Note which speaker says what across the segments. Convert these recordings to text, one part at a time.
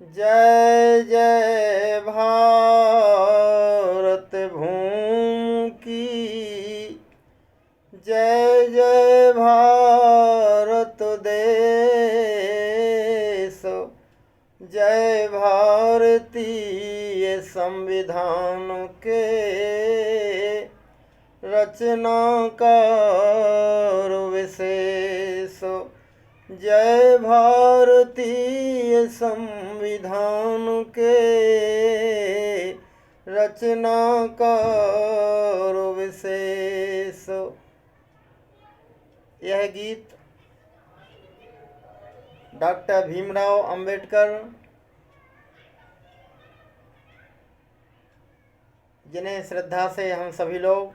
Speaker 1: जय जय भारत भूमि की, जय जय भारत देश, जय भारतीय संविधान के रचनाकार विशेष। जय भारतीय संविधान के रचनाकार विशेष। यह गीत डॉक्टर भीमराव अंबेडकर, जिन्हें श्रद्धा से हम सभी लोग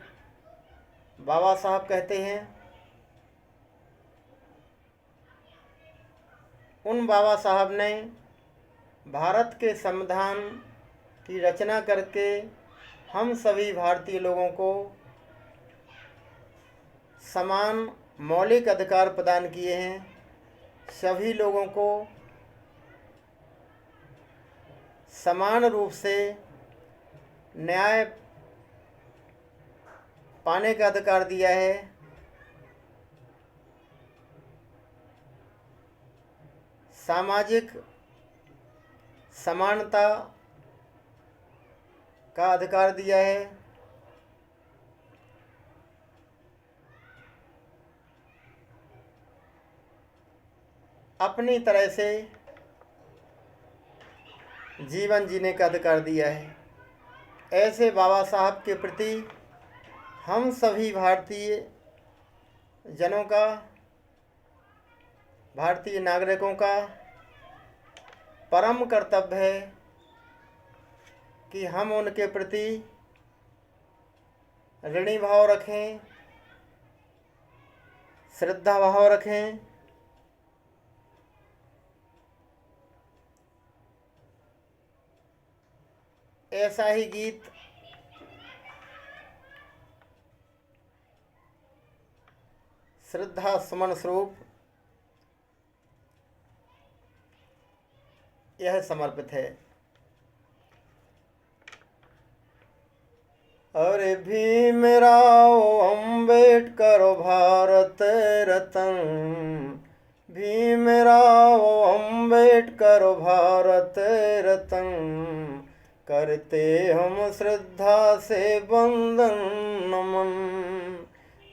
Speaker 1: बाबा साहब कहते हैं, उन बाबा साहब ने भारत के संविधान की रचना करके हम सभी भारतीय लोगों को समान मौलिक अधिकार प्रदान किए हैं। सभी लोगों को समान रूप से न्याय पाने का अधिकार दिया है। सामाजिक समानता का अधिकार दिया है। अपनी तरह से जीवन जीने का अधिकार दिया है। ऐसे बाबा साहब के प्रति हम सभी भारतीय जनों का, भारतीय नागरिकों का परम कर्तव्य है कि हम उनके प्रति ऋणी भाव रखें, श्रद्धा भाव रखें। ऐसा ही गीत श्रद्धा सुमन स्वरूप यह समर्पित है। अरे भीमराव अंबेडकर भारत रत्न, भीमराव अंबेडकर भारत रत्न, करते हम श्रद्धा से वंदन नमन।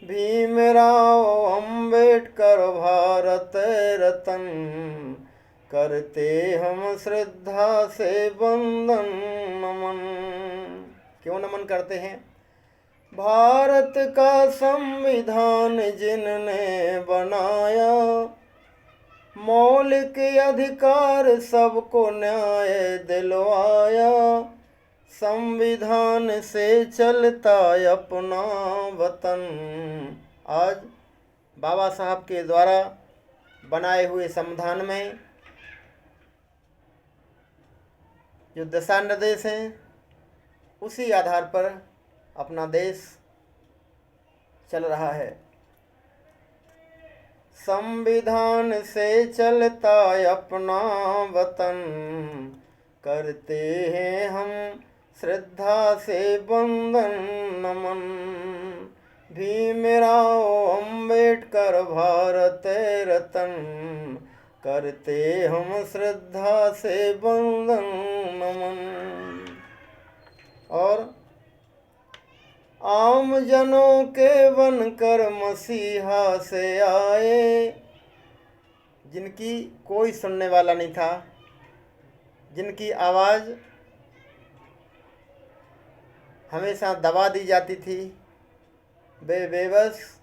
Speaker 1: भीमराव अंबेडकर भारत रत्न, करते हम श्रद्धा से वंदन नमन। क्यों नमन करते हैं? भारत का संविधान जिनने बनाया, मौलिक अधिकार सबको न्याय दिलवाया। संविधान से चलता अपना वतन। आज बाबा साहब के द्वारा बनाए हुए संविधान में जो दिशा निर्देश हैं, उसी आधार पर अपना देश चल रहा है। संविधान से चलता अपना वतन, करते हैं हम श्रद्धा से वंदन नमन। भीमराव अंबेडकर भारत रत्न, करते हम श्रद्धा से वंदन नमन। और आम जनों के बनकर मसीहा से आए, जिनकी कोई सुनने वाला नहीं था, जिनकी आवाज़ हमेशा दबा दी जाती थी, वे बेबस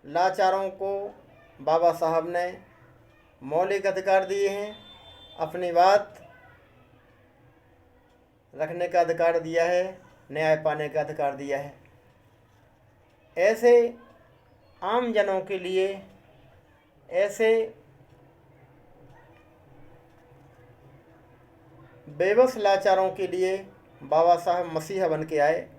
Speaker 1: लाचारों को बाबा साहब ने मौलिक अधिकार दिए हैं। अपनी बात रखने का अधिकार दिया है, न्याय पाने का अधिकार दिया है। ऐसे आम जनों के लिए, ऐसे बेबस लाचारों के लिए बाबा साहब मसीहा बन के आए।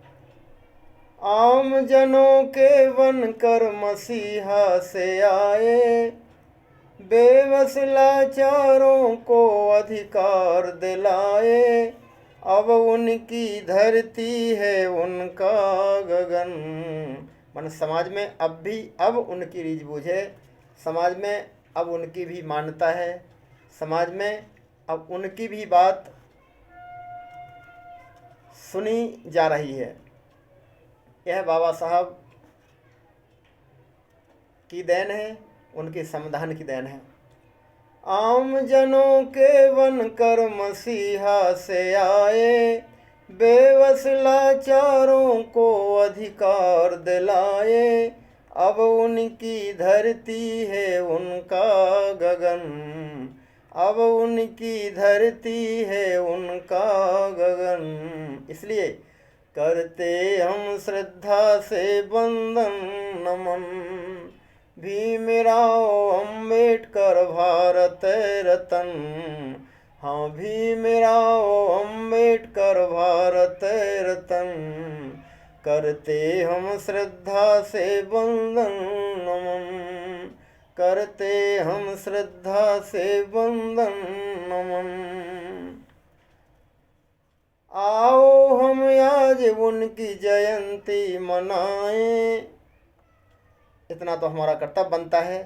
Speaker 1: आम जनों के बनकर मसीहा से आए, बेबस लाचारों को अधिकार दिलाए, अब उनकी धरती है उनका गगन। मन समाज में अब उनकी रीझ है, समाज में अब उनकी भी मान्यता है, समाज में अब उनकी भी बात सुनी जा रही है। यह बाबा साहब की देन है, उनके संविधान की देन है। आम जनों के बनकर मसीहा से आए, बेबस लाचारों को अधिकार दिलाए, अब उनकी धरती है उनका गगन, अब उनकी धरती है उनका गगन। इसलिए करते हम श्रद्धा से वंदन नमन, भीमराव अम्बेडकर भारत रतन। हाँ, भीमराव अम्बेडकर भारत रतन। करते हम श्रद्धा से वंदन नमन, करते हम श्रद्धा से वंदन नमन। आओ हम आज उनकी जयंती मनाएं, इतना तो हमारा कर्तव्य बनता है।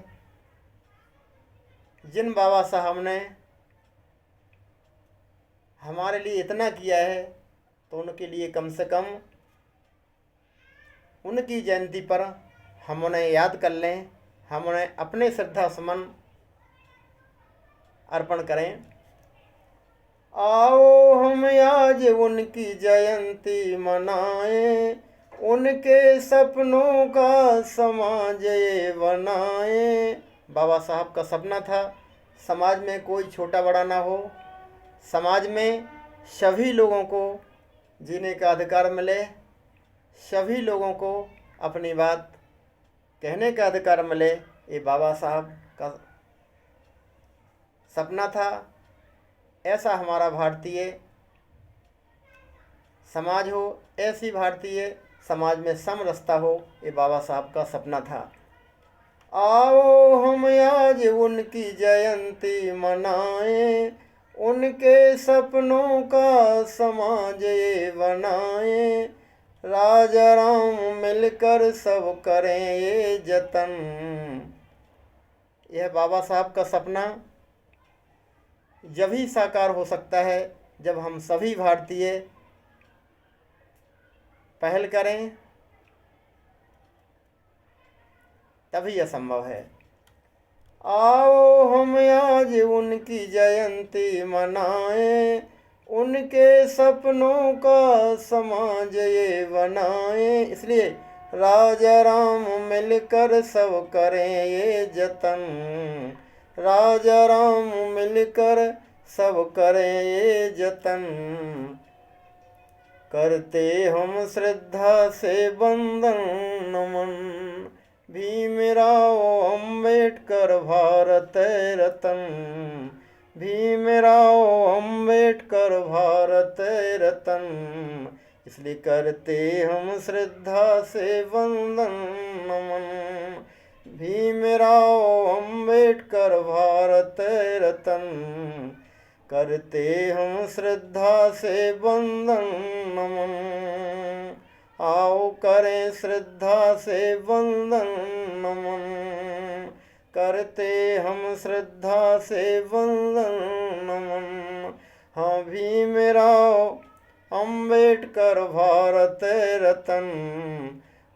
Speaker 1: जिन बाबा साहब ने हमारे लिए इतना किया है, तो उनके लिए कम से कम उनकी जयंती पर हम उन्हें याद कर लें, हम उन्हें अपने श्रद्धा सुमन अर्पण करें। आओ हम आज उनकी जयंती मनाएं, उनके सपनों का समाज ये बनाएं। बाबा साहब का सपना था समाज में कोई छोटा बड़ा ना हो, समाज में सभी लोगों को जीने का अधिकार मिले, सभी लोगों को अपनी बात कहने का अधिकार मिले। ये बाबा साहब का सपना था। ऐसा हमारा भारतीय समाज हो, ऐसी भारतीय समाज में समरसता हो, ये बाबा साहब का सपना था। आओ हम आज उनकी जयंती मनाएं, उनके सपनों का समाज ये बनाएं, राजा राम मिलकर सब करें ये जतन। यह बाबा साहब का सपना जब ही साकार हो सकता है जब हम सभी भारतीय पहल करें, तभी यह संभव है। आओ हम आज उनकी जयंती मनाएं, उनके सपनों का समाज ये बनाएं। इसलिए राजा राम मिलकर सब करें ये जतन, राजा राम मिलकर सब करें ये जतन। करते हम श्रद्धा से वंदन नमन, भीमराव अम्बेडकर भारत रतन, भीमराव अम्बेडकर भारत रतन। इसलिए करते हम श्रद्धा से वंदन नमन, भीमराव अम्बेडकर भारत रतन। करते हम श्रद्धा से वंदन नमन, आओ करें श्रद्धा से वंदन नमन, करते हम श्रद्धा से वंदन नमन। हाँ, भीमराव अम्बेडकर भारत रतन,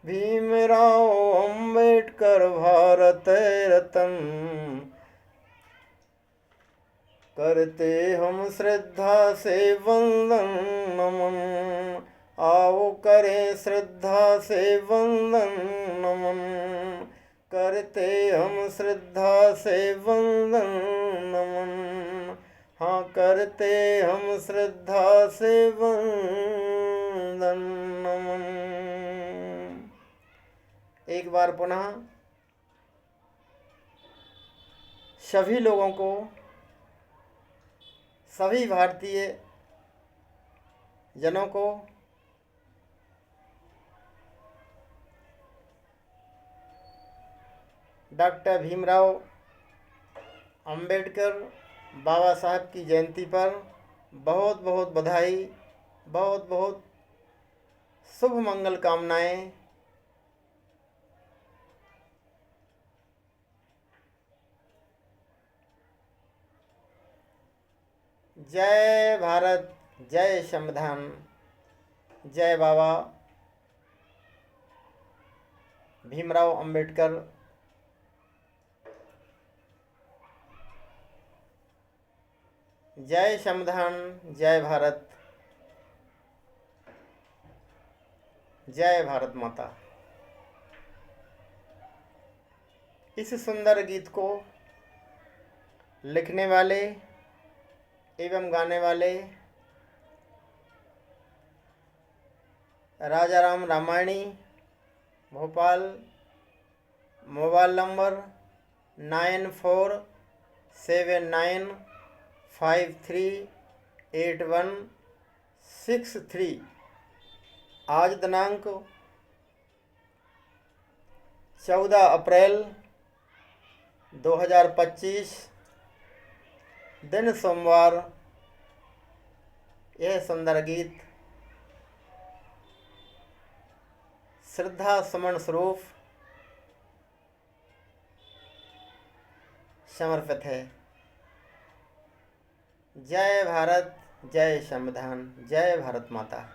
Speaker 1: भीमराव अम्बेडकर भारत रतन। करते हम श्रद्धा से वंदन नमन, आओ करें श्रद्धा से वंदन नमन, करते हम श्रद्धा से वंदन नमन। हाँ, करते हम श्रद्धा से वंदन नमन। एक बार पुनः सभी लोगों को, सभी भारतीय जनों को डॉक्टर भीमराव अंबेडकर बाबा साहब की जयंती पर बहुत बहुत बधाई, बहुत बहुत शुभ मंगल कामनाएं। जय भारत, जय संविधान, जय बाबा भीमराव अंबेडकर। जय संविधान, जय भारत, जय भारत माता। इस सुंदर गीत को लिखने वाले एवं गाने वाले राजाराम रामायणी, भोपाल। Mobile number 9479538163। आज दिनांक 14 अप्रैल 2025, दिन सोमवार। यह सुंदर गीत श्रद्धा सुमन स्वरूप समर्पित है। जय भारत, जय संविधान, जय भारत माता।